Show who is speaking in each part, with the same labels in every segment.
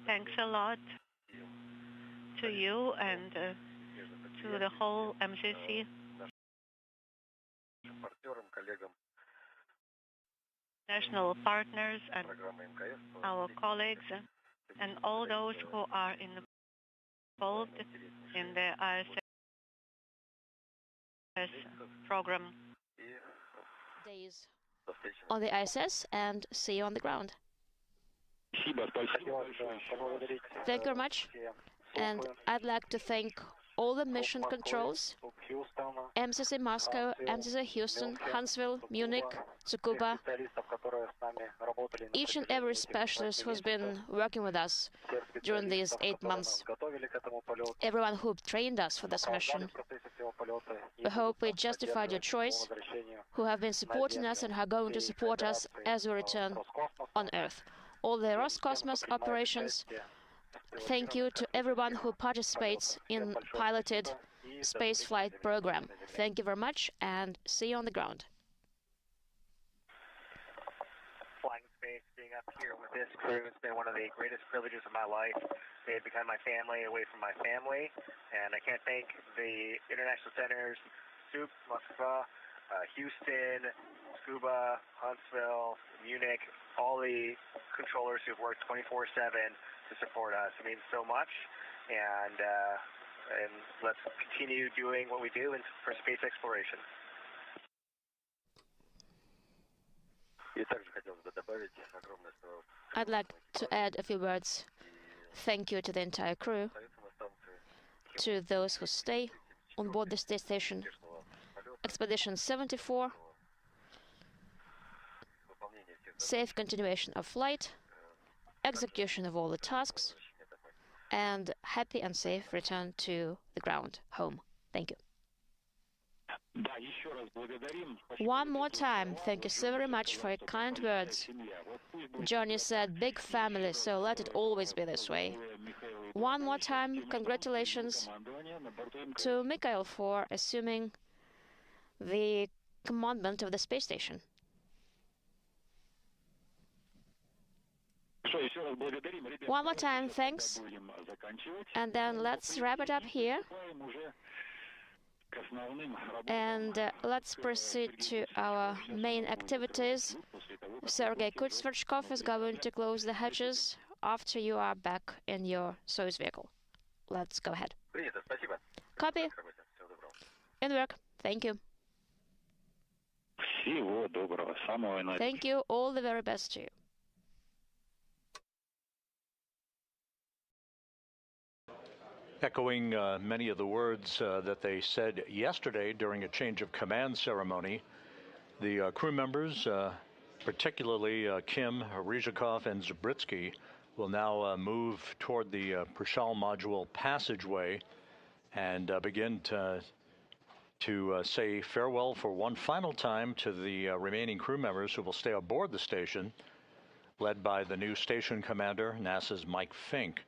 Speaker 1: Thanks a lot to you and to the whole MCC, national partners and our colleagues and all those who are involved in the ISS program.
Speaker 2: Days on the ISS and see you on the ground. Thank you very much. And I'd like to thank all the mission controls, MCC Moscow, MCC Houston, Huntsville, Munich, Tsukuba, each and every specialist who's been working with us during these 8 months, everyone who trained us for this mission. We hope we justified your choice, who have been supporting us and who are going to support us as we return on Earth. All the Roscosmos operations, thank you to everyone who participates in piloted spaceflight program. Thank you very much and see you on the ground.
Speaker 3: Flying space, being up here with this crew has been one of the greatest privileges of my life. They have become my family away from my family, and I can't thank the international centers, SUP, Moskva, Houston, Tsukuba, Huntsville, Munich, all the controllers who've worked 24/7 to support us. It means so much, and let's continue doing what we do for space exploration.
Speaker 2: I'd like to add a few words. Thank you to the entire crew, to those who stay on board the space station. Expedition 74, safe continuation of flight, execution of all the tasks, and happy and safe return to the ground, home. Thank you. One more time, thank you so very much for your kind words. Johnny said, big family, so let it always be this way. One more time, congratulations to Mikhail for assuming the commandment of the space station. One more time, thanks. And then let's wrap it up here. And let's proceed to our main activities. Sergei Kutsverchkov is going to close the hatches after you are back in your Soyuz vehicle. Let's go ahead. Copy. In work. Thank you. Thank you. All the very best to you.
Speaker 4: Echoing many of the words that they said yesterday during a change of command ceremony, the crew members, particularly Kim, Ryzhikov, and Zabritsky, will now move toward the Prishal module passageway and begin to say farewell for one final time to the remaining crew members who will stay aboard the station, led by the new station commander, NASA's Mike Fink.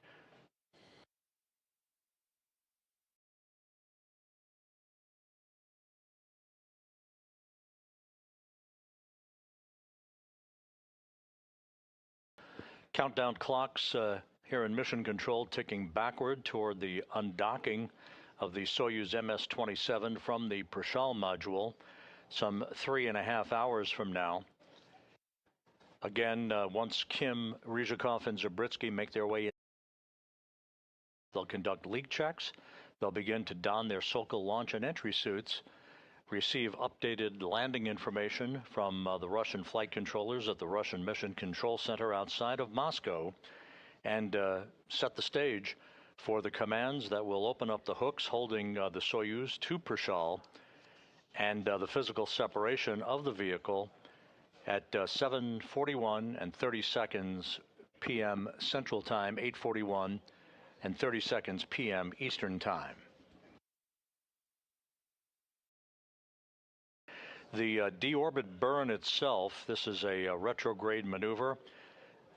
Speaker 4: Countdown clocks here in Mission Control ticking backward toward the undocking of the Soyuz MS-27 from the Prishal module some 3.5 hours from now. Again, once Kim, Ryzhikov, and Zabritsky make their way in, they'll conduct leak checks. They'll begin to don their Sokol launch and entry suits, receive updated landing information from the Russian flight controllers at the Russian Mission Control Center outside of Moscow, and set the stage for the commands that will open up the hooks holding the Soyuz to Prishal and the physical separation of the vehicle at 7:41 and 30 seconds p.m. Central Time, 8:41 and 30 seconds p.m. Eastern Time. The deorbit burn itself, this is a retrograde maneuver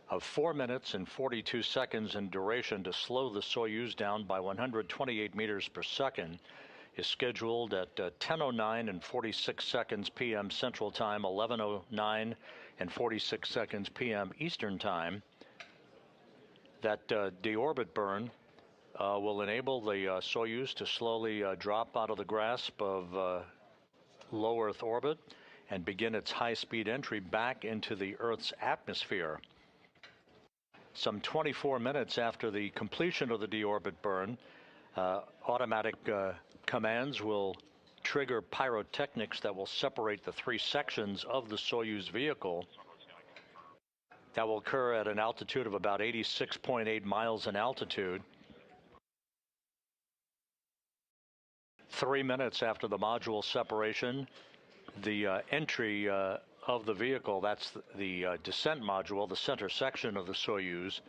Speaker 4: of 4 minutes and 42 seconds in duration to slow the Soyuz down by 128 meters per second, is scheduled at 10:09 and 46 seconds p.m. Central Time, 11:09 and 46 seconds p.m. Eastern Time. That deorbit burn will enable the Soyuz to slowly drop out of the grasp of low Earth orbit and begin its high-speed entry back into the Earth's atmosphere. Some 24 minutes after the completion of the deorbit burn, automatic commands will trigger pyrotechnics that will separate the three sections of the Soyuz vehicle. That will occur at an altitude of about 86.8 miles in altitude. 3 minutes after the module separation, the entry of the vehicle, that's the descent module, the center section of the Soyuz,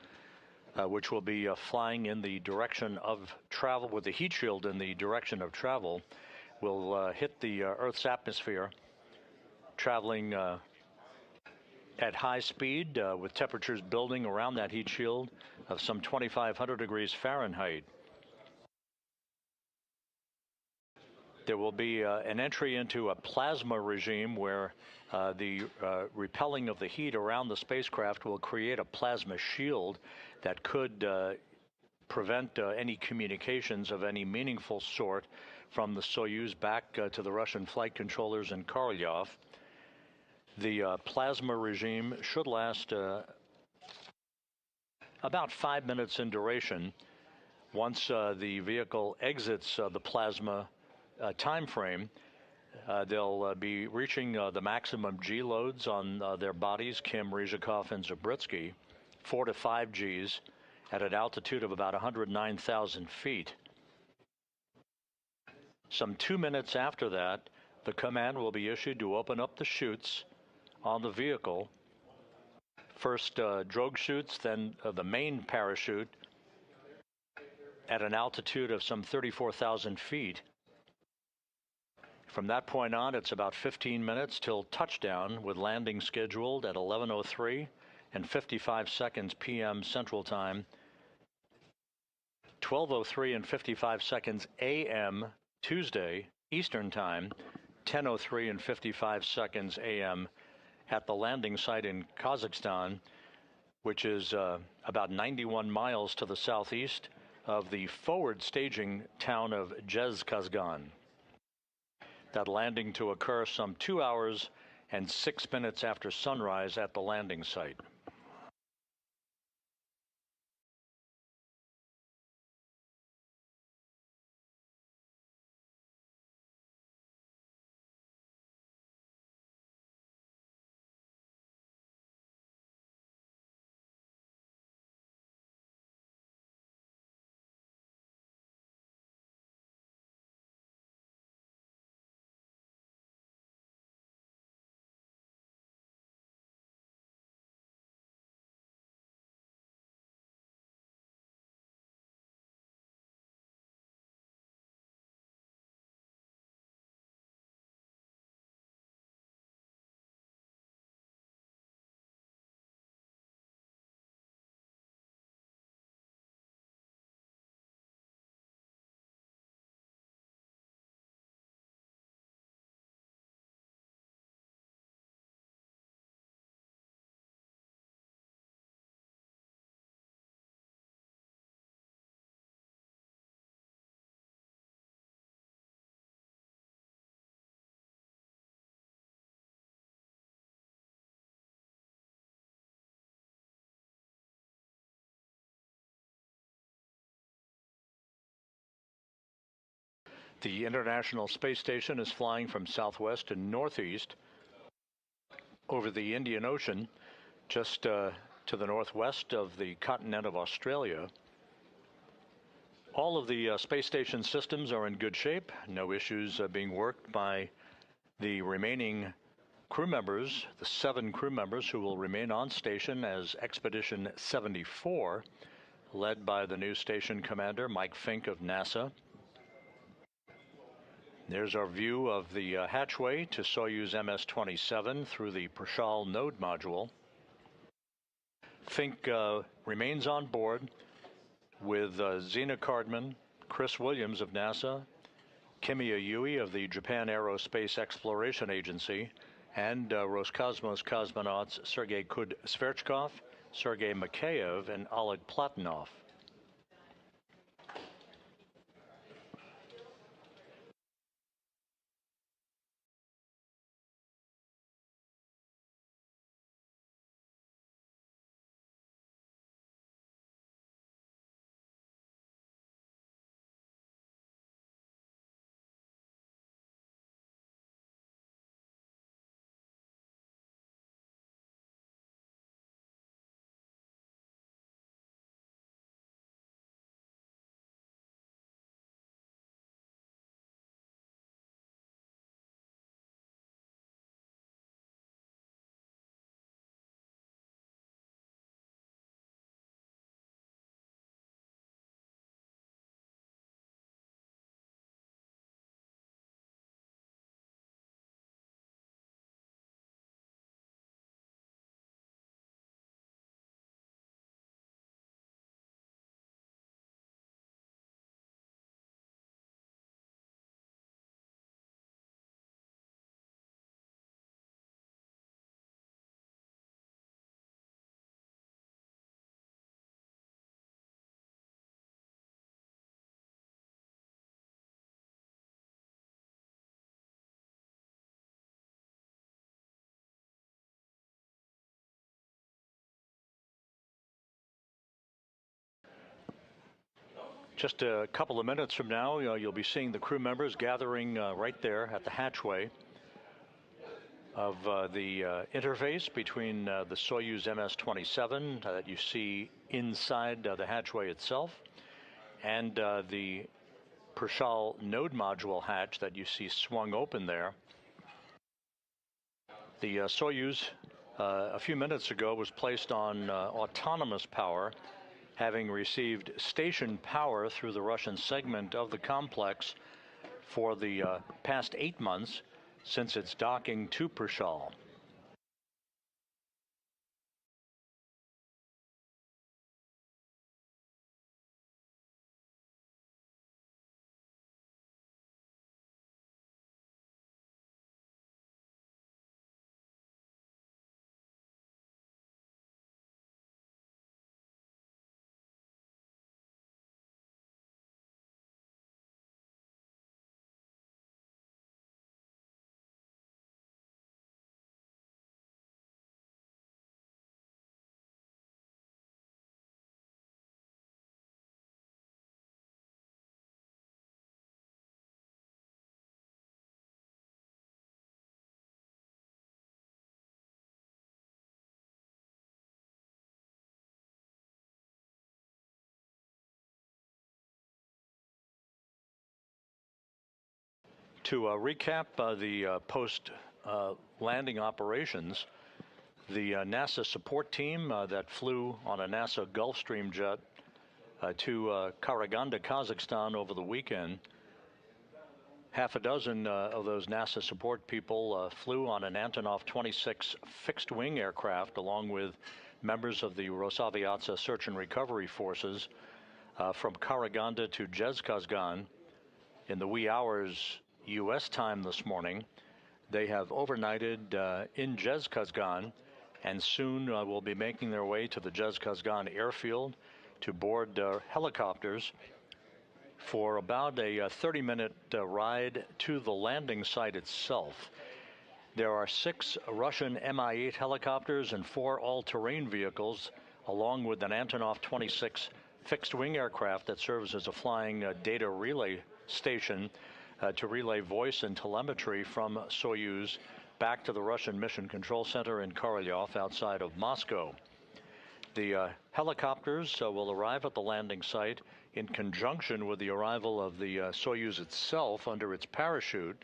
Speaker 4: which will be flying in the direction of travel with the heat shield in the direction of travel, will hit the Earth's atmosphere, traveling at high speed with temperatures building around that heat shield of some 2,500 degrees Fahrenheit. There will be an entry into a plasma regime where the repelling of the heat around the spacecraft will create a plasma shield that could prevent any communications of any meaningful sort from the Soyuz back to the Russian flight controllers in Korolyov. The plasma regime should last about 5 minutes in duration. Once the vehicle exits the plasma time frame, they'll be reaching the maximum G loads on their bodies, Kim, Ryzhikov, and Zabritsky, 4 to 5 Gs at an altitude of about 109,000 feet. Some 2 minutes after that, the command will be issued to open up the chutes on the vehicle. First drogue chutes, then the main parachute at an altitude of some 34,000 feet. From that point on, it's about 15 minutes till touchdown, with landing scheduled at 11:03 and 55 seconds p.m. Central Time, 12:03 and 55 seconds a.m. Tuesday Eastern Time, 10:03 and 55 seconds a.m. at the landing site in Kazakhstan, which is about 91 miles to the southeast of the forward staging town of Zhezkazgan. That landing to occur some 2 hours and 6 minutes after sunrise at the landing site. The International Space Station is flying from southwest to northeast over the Indian Ocean, just to the northwest of the continent of Australia. All of the space station systems are in good shape. No issues being worked by the remaining crew members, the 7 crew members who will remain on station as Expedition 74, led by the new station commander, Mike Fink of NASA. There's our view of the hatchway to Soyuz MS-27 through the Prashal node module. Fink remains on board with Zena Cardman, Chris Williams of NASA, Kimiya Yui of the Japan Aerospace Exploration Agency, and Roscosmos cosmonauts Sergei Kud-Sverchkov Sergei Mikheyev and Oleg Platonov. Just a couple of minutes from now, you'll be seeing the crew members gathering right there at the hatchway of the interface between the Soyuz MS-27 that you see inside the hatchway itself and the Prishal node module hatch that you see swung open there. The Soyuz a few minutes ago was placed on autonomous power, having received station power through the Russian segment of the complex for the past 8 months since its docking to Prishal. To recap the post-landing operations, the NASA support team that flew on a NASA Gulfstream jet to Karaganda, Kazakhstan over the weekend, half a dozen of those NASA support people flew on an Antonov 26 fixed-wing aircraft along with members of the Rosaviatsa search and recovery forces from Karaganda to Zhezkazgan in the wee hours U.S. time this morning. They have overnighted in Zhezkazgan and soon will be making their way to the Zhezkazgan airfield to board helicopters for about a 30-minute ride to the landing site itself. There are 6 Russian Mi-8 helicopters and 4 all-terrain vehicles, along with an Antonov 26 fixed-wing aircraft that serves as a flying data relay station to relay voice and telemetry from Soyuz back to the Russian Mission Control Center in Korolyov outside of Moscow. The helicopters will arrive at the landing site in conjunction with the arrival of the Soyuz itself under its parachute,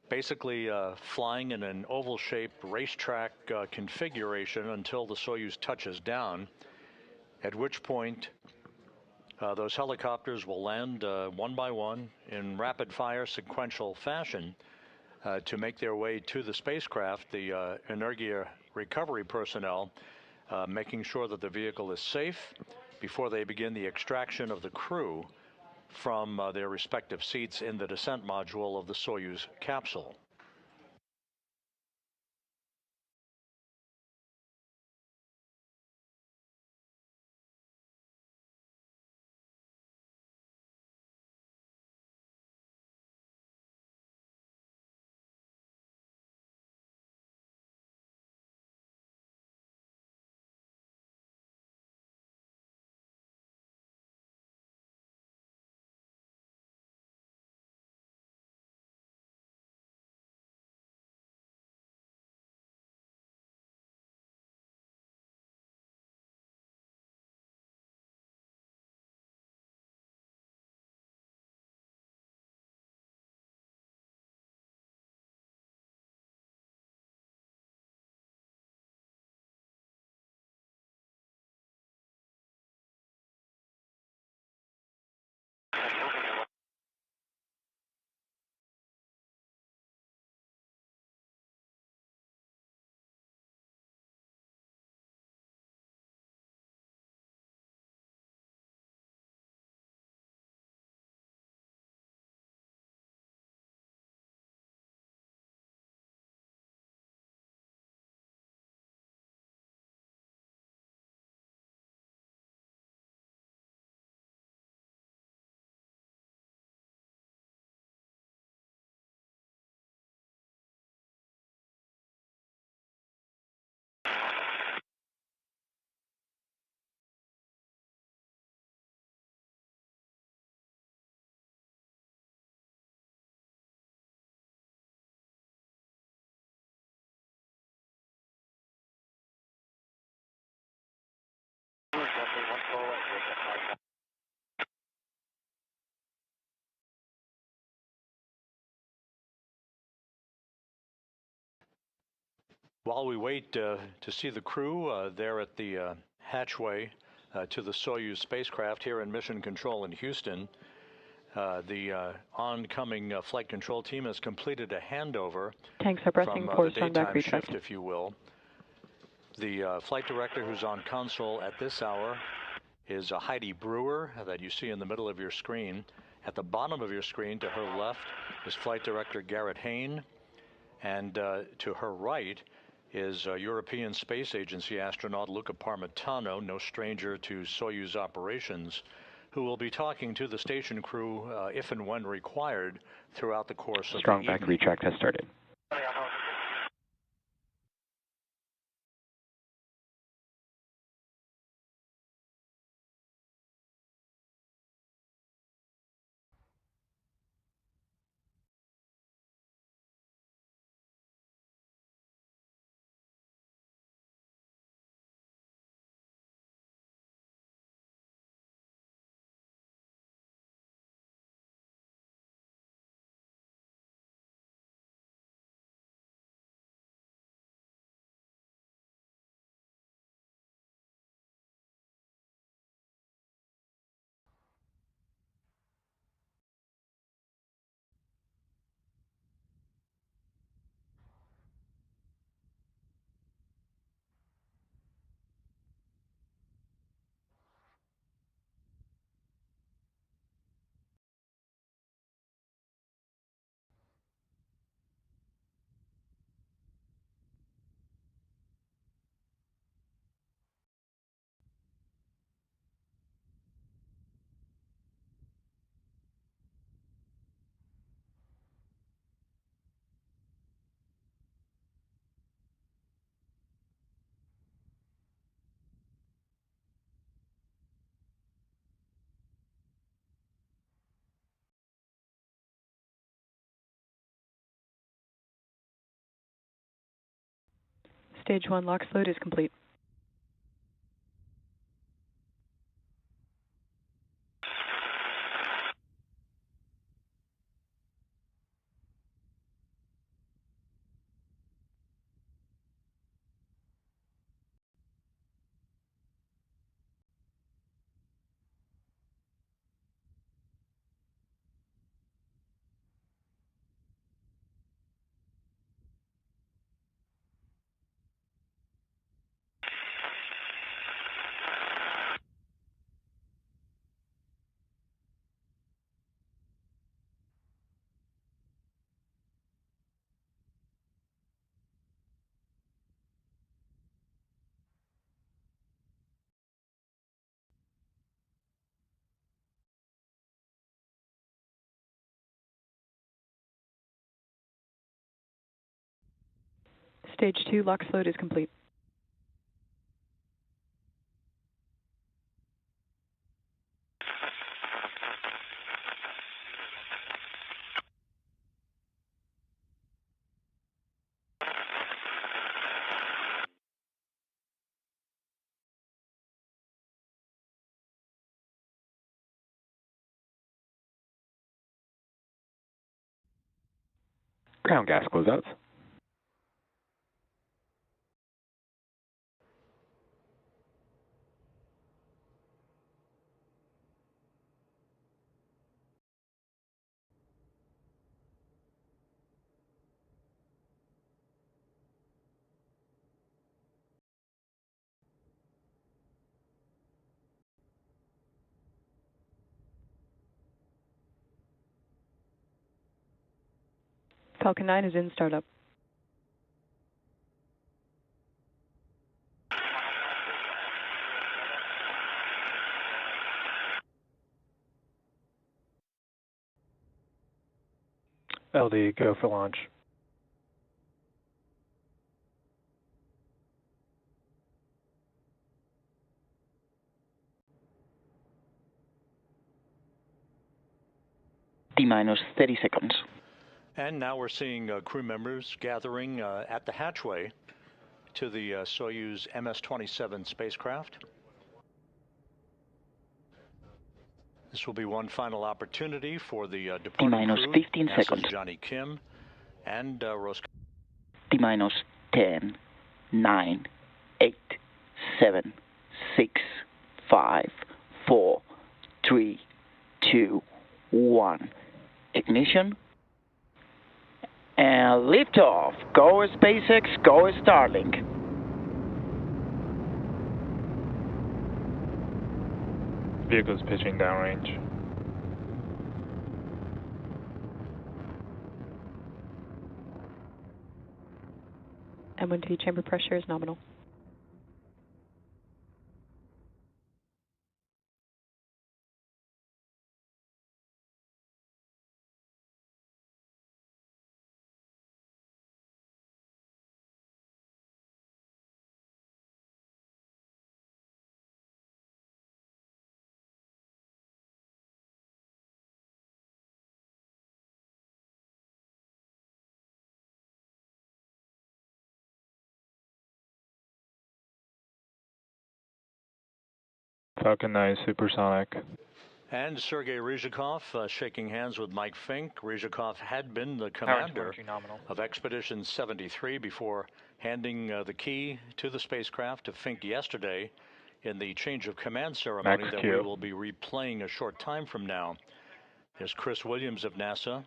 Speaker 4: basically flying in an oval-shaped racetrack configuration until the Soyuz touches down, at which point those helicopters will land one by one in rapid-fire sequential fashion to make their way to the spacecraft. The Energia recovery personnel making sure that the vehicle is safe before they begin the extraction of the crew from their respective seats in the descent module of the Soyuz capsule. While we wait to see the crew there at the hatchway to the Soyuz spacecraft here in Mission Control in Houston, the oncoming flight control team has completed a handover
Speaker 5: Tanks are pressing
Speaker 4: from
Speaker 5: for
Speaker 4: the
Speaker 5: back
Speaker 4: daytime shift, if you will. The flight director who's on console at this hour is Heidi Brewer, that you see in the middle of your screen. At the bottom of your screen to her left is Flight Director Garrett Hayne, and to her right is European Space Agency astronaut Luca Parmitano, no stranger to Soyuz operations, who will be talking to the station crew if and when required throughout the course of
Speaker 6: Strong
Speaker 4: the
Speaker 6: back
Speaker 4: evening.
Speaker 6: retract has started.
Speaker 5: Stage 1 LOX load is complete. Stage 2 LOX load is complete.
Speaker 6: Ground gas closeouts.
Speaker 5: Falcon 9 is in startup.
Speaker 6: LD, go for launch.
Speaker 7: T-minus 30 seconds.
Speaker 4: And now we're seeing crew members gathering at the hatchway to the Soyuz MS-27 spacecraft. This will be one final opportunity for the departing
Speaker 7: T-minus
Speaker 4: crew,
Speaker 7: 15
Speaker 4: NASA's
Speaker 7: seconds.
Speaker 4: Johnny Kim and Roscosmos.
Speaker 7: T-minus 10, 9, 8, 7, 6, 5, 4, 3, 2, 1. Ignition. And liftoff. Go SpaceX, go Starlink.
Speaker 6: Vehicle's pitching downrange.
Speaker 5: M1T chamber pressure is nominal.
Speaker 6: Falcon 9 supersonic.
Speaker 4: And Sergei Ryzhikov shaking hands with Mike Fink. Ryzhikov had been the commander of Expedition 73 before handing the key to the spacecraft to Fink yesterday in the change of command ceremony
Speaker 6: Max
Speaker 4: that
Speaker 6: Q.
Speaker 4: we will be replaying a short time from now. There's Chris Williams of NASA.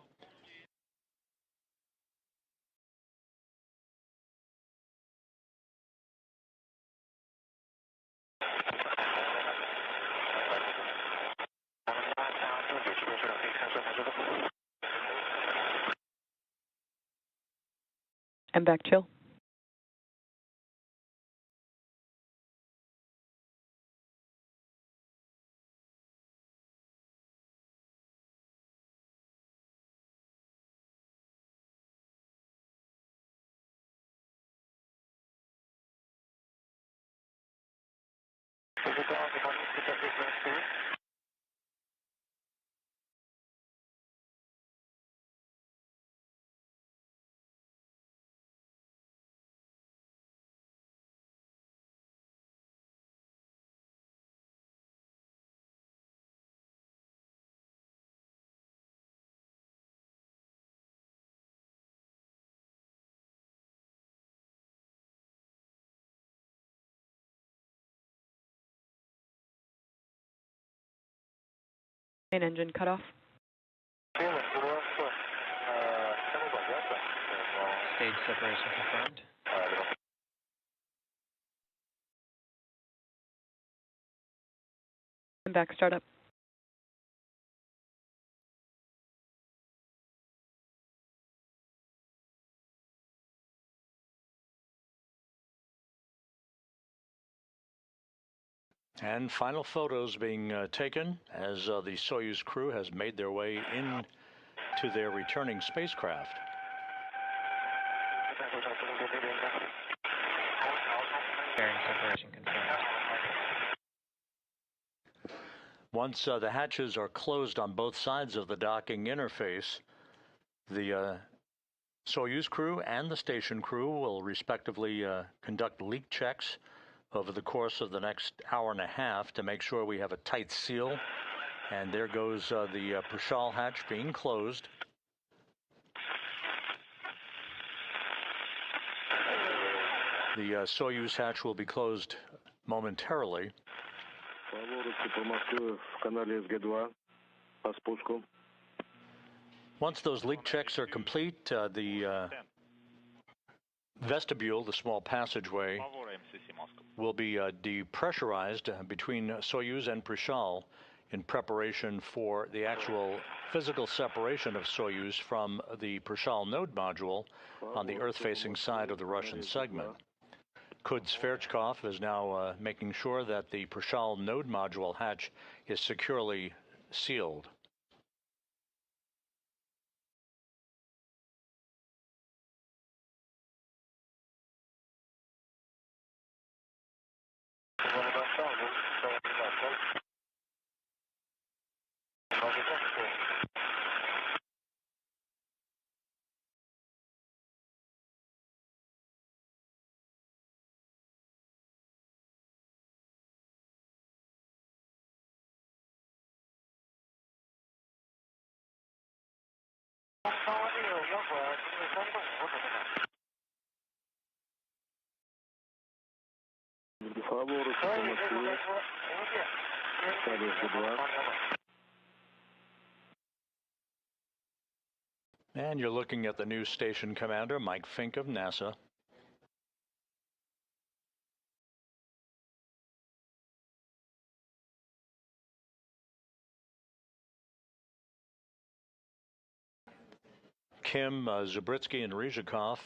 Speaker 5: I'm back chill. Main engine cut off.
Speaker 6: Stage separation confirmed.
Speaker 5: I'm back startup.
Speaker 4: And final photos being taken as the Soyuz crew has made their way in to their returning spacecraft.
Speaker 6: Bearing separation confirmed.
Speaker 4: Once the hatches are closed on both sides of the docking interface, the Soyuz crew and the station crew will respectively conduct leak checks over the course of the next hour and a half to make sure we have a tight seal. And there goes the Prishal hatch being closed. The Soyuz hatch will be closed momentarily. Once those leak checks are complete, the vestibule, the small passageway, will be depressurized between Soyuz and Prishal in preparation for the actual physical separation of Soyuz from the Prishal node module on the Earth-facing side of the Russian segment. Kud Sverchkov is now making sure that the Prishal node module hatch is securely sealed. And you're looking at the new station commander, Mike Fink of NASA. Kim, Zabritsky, and Ryzhikov,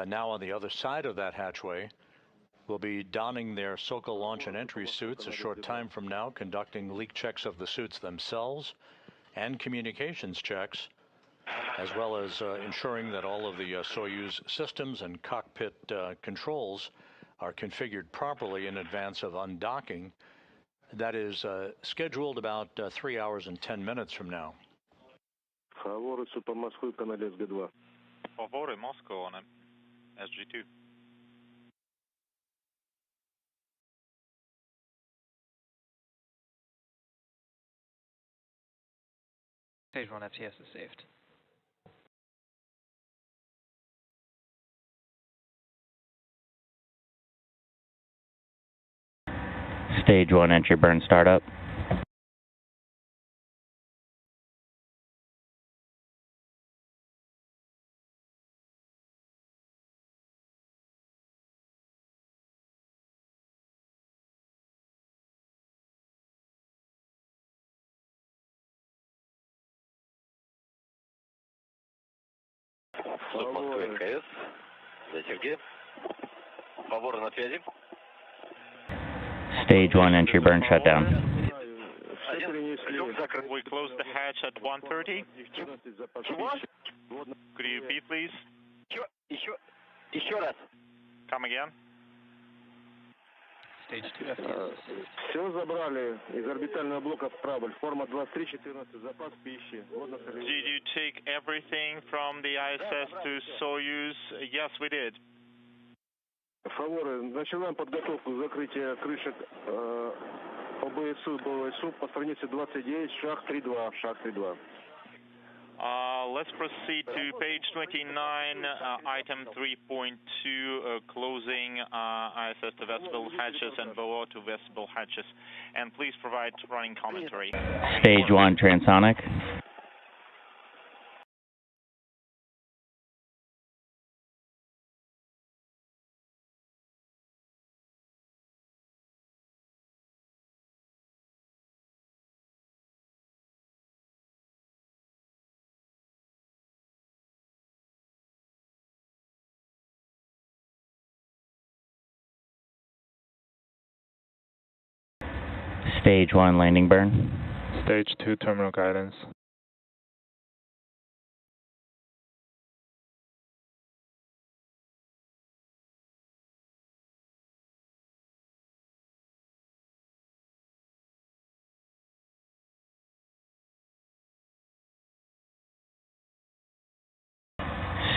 Speaker 4: now on the other side of that hatchway, will be donning their Sokol launch and entry suits a short time from now, conducting leak checks of the suits themselves and communications checks, as well as ensuring that all of the Soyuz systems and cockpit controls are configured properly in advance of undocking. That is scheduled about 3 hours and 10 minutes from now.
Speaker 8: Говорится по Москве, канале СГ-2.
Speaker 9: Фаворы, Moscow on SG2.
Speaker 6: Stage 1 FTS is saved.
Speaker 7: Stage 1 entry burn startup.
Speaker 8: Москвы МКС. Да, Сергей. Фаворы на связи.
Speaker 7: Stage 1 entry burn shutdown.
Speaker 9: We close the hatch at 1:30. Could you repeat, please?
Speaker 3: Еще раз.
Speaker 9: Come again.
Speaker 6: Stage 2 FTS is saved.
Speaker 8: Все забрали из орбитального блока в Прабль. Форма 2314, запас пищи.
Speaker 9: Did you take everything from the ISS to Soyuz? Yes, we did.
Speaker 8: Фаворы, начинаем подготовку закрытия крышек ОБСУ и БОСУ по странице 29, шаг 3.2, шаг 3.2.
Speaker 9: Let's proceed to page 29, item 3.2, closing ISS to vestibule hatches and BOO to vestibule hatches. And please provide running commentary.
Speaker 7: Stage 1 transonic. Stage 1 landing burn.
Speaker 6: Stage 2 terminal guidance.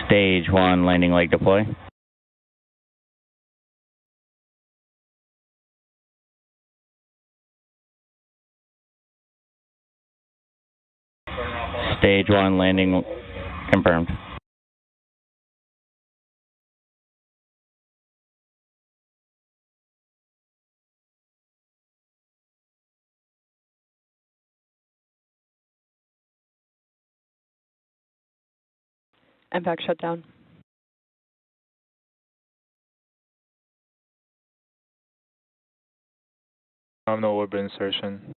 Speaker 7: Stage 1 landing leg deploy. Stage 1 landing confirmed.
Speaker 5: Impact shutdown.
Speaker 6: No orbit insertion.